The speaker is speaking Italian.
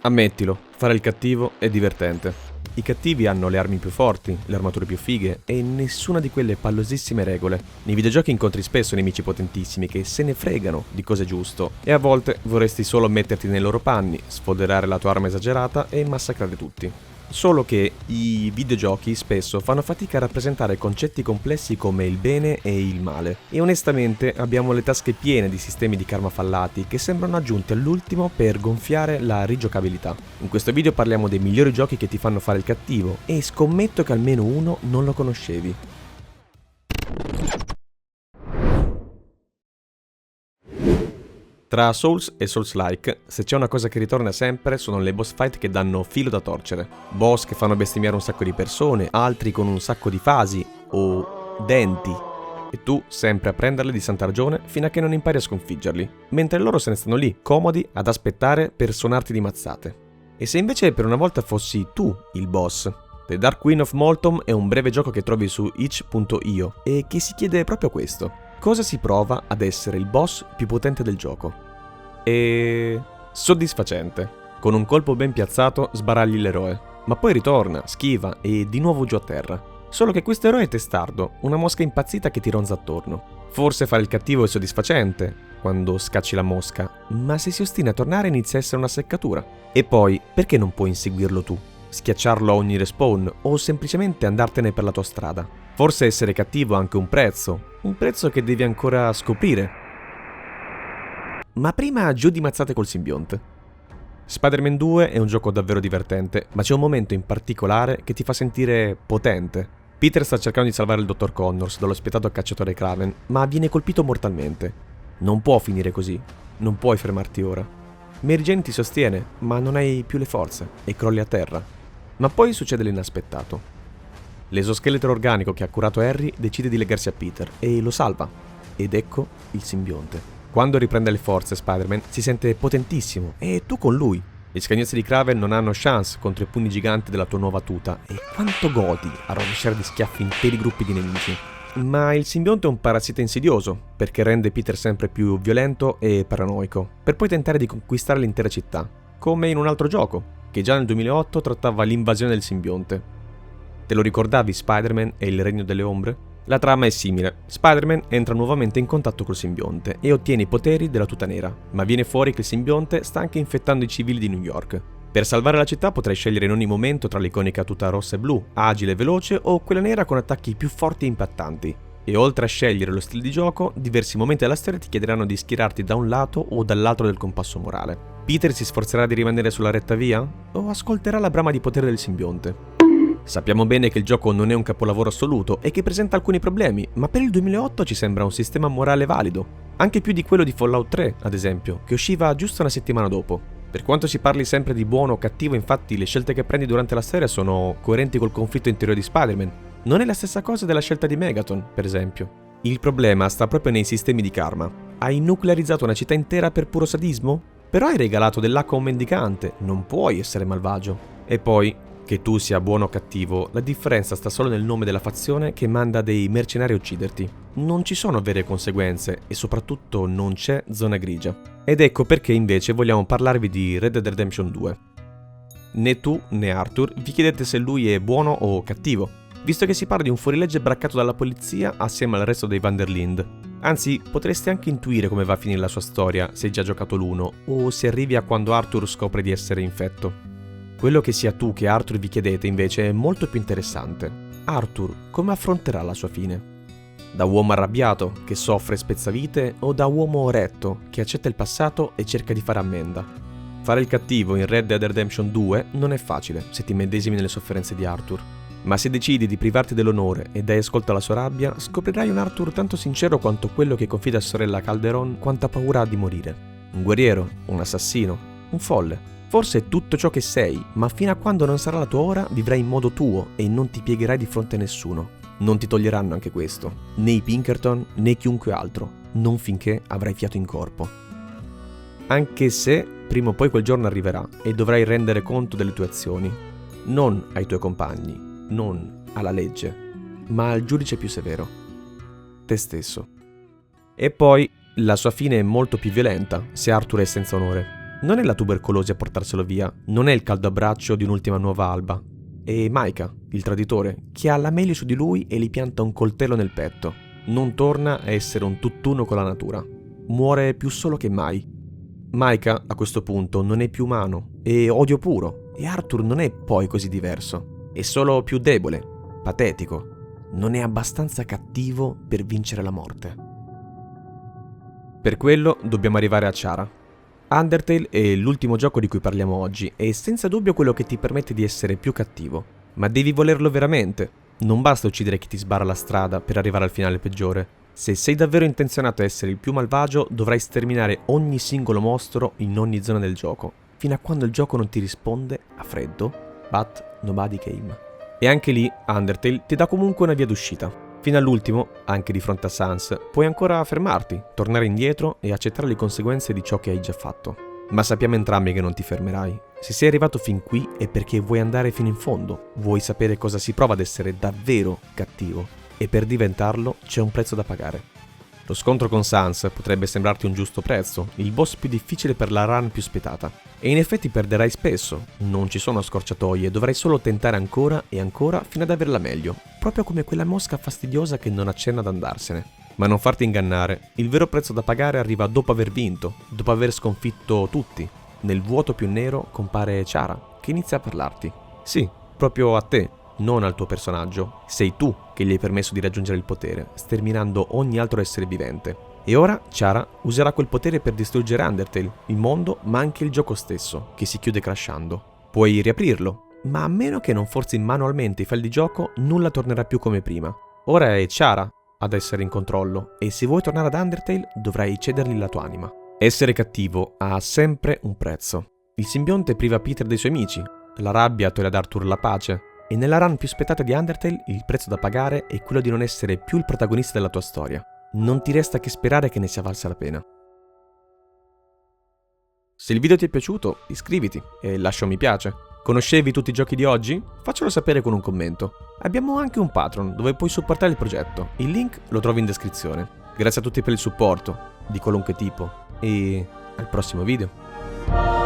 Ammettilo, fare il cattivo è divertente. I cattivi hanno le armi più forti, le armature più fighe e nessuna di quelle pallosissime regole. Nei videogiochi incontri spesso nemici potentissimi che se ne fregano di cosa è giusto e a volte vorresti solo metterti nei loro panni, sfoderare la tua arma esagerata e massacrare tutti. Solo che i videogiochi spesso fanno fatica a rappresentare concetti complessi come il bene e il male. E onestamente abbiamo le tasche piene di sistemi di karma fallati che sembrano aggiunti all'ultimo per gonfiare la rigiocabilità. In questo video parliamo dei migliori giochi che ti fanno fare il cattivo e scommetto che almeno uno non lo conoscevi. Tra Souls e Souls-like, se c'è una cosa che ritorna sempre sono le boss fight che danno filo da torcere. Boss che fanno bestemmiare un sacco di persone, altri con un sacco di fasi o denti. E tu sempre a prenderle di santa ragione fino a che non impari a sconfiggerli, mentre loro se ne stanno lì, comodi, ad aspettare per suonarti di mazzate. E se invece per una volta fossi tu il boss? The Dark Queen of Moltom è un breve gioco che trovi su itch.io e che si chiede proprio questo. Cosa si prova ad essere il boss più potente del gioco? E soddisfacente. Con un colpo ben piazzato sbaragli l'eroe, ma poi ritorna, schiva e di nuovo giù a terra. Solo che questo eroe è testardo, una mosca impazzita che ti ronza attorno. Forse fare il cattivo è soddisfacente, quando scacci la mosca, ma se si ostina a tornare inizia a essere una seccatura. E poi, perché non puoi inseguirlo tu? Schiacciarlo a ogni respawn o semplicemente andartene per la tua strada? Forse essere cattivo ha anche un prezzo che devi ancora scoprire. Ma prima giù di mazzate col simbionte. Spider-Man 2 è un gioco davvero divertente, ma c'è un momento in particolare che ti fa sentire potente. Peter sta cercando di salvare il dottor Connors dallo spietato cacciatore Kraven, ma viene colpito mortalmente. Non può finire così, non puoi fermarti ora. Mary Jane ti sostiene, ma non hai più le forze e crolli a terra. Ma poi succede l'inaspettato. L'esoscheletro organico che ha curato Harry decide di legarsi a Peter e lo salva. Ed ecco il simbionte. Quando riprende le forze Spider-Man si sente potentissimo e tu con lui. Gli scagnozzi di Kraven non hanno chance contro i pugni giganti della tua nuova tuta e quanto godi a rovesciare di schiaffi interi gruppi di nemici. Ma il simbionte è un parassita insidioso perché rende Peter sempre più violento e paranoico per poi tentare di conquistare l'intera città, come in un altro gioco che già nel 2008 trattava l'invasione del simbionte. Te lo ricordavi Spider-Man e il Regno delle Ombre? La trama è simile. Spider-Man entra nuovamente in contatto col simbionte e ottiene i poteri della tuta nera, ma viene fuori che il simbionte sta anche infettando i civili di New York. Per salvare la città potrai scegliere in ogni momento tra l'iconica tuta rossa e blu, agile e veloce, o quella nera con attacchi più forti e impattanti. E oltre a scegliere lo stile di gioco, diversi momenti della storia ti chiederanno di schierarti da un lato o dall'altro del compasso morale. Peter si sforzerà di rimanere sulla retta via? O ascolterà la brama di potere del simbionte? Sappiamo bene che il gioco non è un capolavoro assoluto e che presenta alcuni problemi, ma per il 2008 ci sembra un sistema morale valido, anche più di quello di Fallout 3, ad esempio, che usciva giusto una settimana dopo. Per quanto si parli sempre di buono o cattivo, infatti, le scelte che prendi durante la storia sono coerenti col conflitto interiore di Spider-Man. Non è la stessa cosa della scelta di Megaton, per esempio. Il problema sta proprio nei sistemi di karma. Hai nuclearizzato una città intera per puro sadismo? Però hai regalato dell'acqua a un mendicante, non puoi essere malvagio. E poi, che tu sia buono o cattivo, la differenza sta solo nel nome della fazione che manda dei mercenari a ucciderti. Non ci sono vere conseguenze e soprattutto non c'è zona grigia. Ed ecco perché invece vogliamo parlarvi di Red Dead Redemption 2. Né tu né Arthur vi chiedete se lui è buono o cattivo, visto che si parla di un fuorilegge braccato dalla polizia assieme al resto dei Van der Linde. Anzi, potresti anche intuire come va a finire la sua storia se hai già giocato l'1 o se arrivi a quando Arthur scopre di essere infetto. Quello che sia tu che Arthur vi chiedete invece è molto più interessante. Arthur come affronterà la sua fine? Da uomo arrabbiato, che soffre e spezza vite, o da uomo retto, che accetta il passato e cerca di fare ammenda? Fare il cattivo in Red Dead Redemption 2 non è facile se ti medesimi nelle sofferenze di Arthur. Ma se decidi di privarti dell'onore e dai ascolto alla sua rabbia, scoprirai un Arthur tanto sincero quanto quello che confida a sorella Calderon quanta paura ha di morire. Un guerriero, un assassino, un folle. Forse è tutto ciò che sei, ma fino a quando non sarà la tua ora vivrai in modo tuo e non ti piegherai di fronte a nessuno. Non ti toglieranno anche questo, né i Pinkerton né chiunque altro, non finché avrai fiato in corpo. Anche se prima o poi quel giorno arriverà e dovrai rendere conto delle tue azioni, non ai tuoi compagni, non alla legge, ma al giudice più severo, te stesso. E poi la sua fine è molto più violenta se Arthur è senza onore. Non è la tubercolosi a portarselo via, non è il caldo abbraccio di un'ultima nuova alba. È Micah, il traditore, che ha la meglio su di lui e gli pianta un coltello nel petto. Non torna a essere un tutt'uno con la natura. Muore più solo che mai. Micah, a questo punto, non è più umano, è odio puro, e Arthur non è poi così diverso. È solo più debole, patetico. Non è abbastanza cattivo per vincere la morte. Per quello dobbiamo arrivare a Chara. Undertale è l'ultimo gioco di cui parliamo oggi e senza dubbio quello che ti permette di essere più cattivo. Ma devi volerlo veramente. Non basta uccidere chi ti sbarra la strada per arrivare al finale peggiore. Se sei davvero intenzionato a essere il più malvagio, dovrai sterminare ogni singolo mostro in ogni zona del gioco, fino a quando il gioco non ti risponde a freddo, but nobody came. E anche lì Undertale ti dà comunque una via d'uscita. Fino all'ultimo, anche di fronte a Sans, puoi ancora fermarti, tornare indietro e accettare le conseguenze di ciò che hai già fatto. Ma sappiamo entrambi che non ti fermerai. Se sei arrivato fin qui è perché vuoi andare fino in fondo, vuoi sapere cosa si prova ad essere davvero cattivo, e per diventarlo c'è un prezzo da pagare. Lo scontro con Sans potrebbe sembrarti un giusto prezzo, il boss più difficile per la run più spietata. E in effetti perderai spesso, non ci sono scorciatoie, dovrai solo tentare ancora e ancora fino ad averla meglio, proprio come quella mosca fastidiosa che non accenna ad andarsene. Ma non farti ingannare, il vero prezzo da pagare arriva dopo aver vinto, dopo aver sconfitto tutti. Nel vuoto più nero compare Chara, che inizia a parlarti. Sì, proprio a te, non al tuo personaggio. Sei tu che gli hai permesso di raggiungere il potere, sterminando ogni altro essere vivente. E ora Chara userà quel potere per distruggere Undertale, il mondo, ma anche il gioco stesso, che si chiude crashando. Puoi riaprirlo, ma a meno che non forzi manualmente i file di gioco, nulla tornerà più come prima. Ora è Chara ad essere in controllo, e se vuoi tornare ad Undertale dovrai cedergli la tua anima. Essere cattivo ha sempre un prezzo. Il simbionte priva Peter dei suoi amici, la rabbia toglie ad Arthur la pace, e nella run più spettata di Undertale il prezzo da pagare è quello di non essere più il protagonista della tua storia. Non ti resta che sperare che ne sia valsa la pena. Se il video ti è piaciuto, iscriviti e lascia un mi piace. Conoscevi tutti i giochi di oggi? Faccelo sapere con un commento. Abbiamo anche un Patreon dove puoi supportare il progetto, il link lo trovi in descrizione. Grazie a tutti per il supporto, di qualunque tipo, e al prossimo video.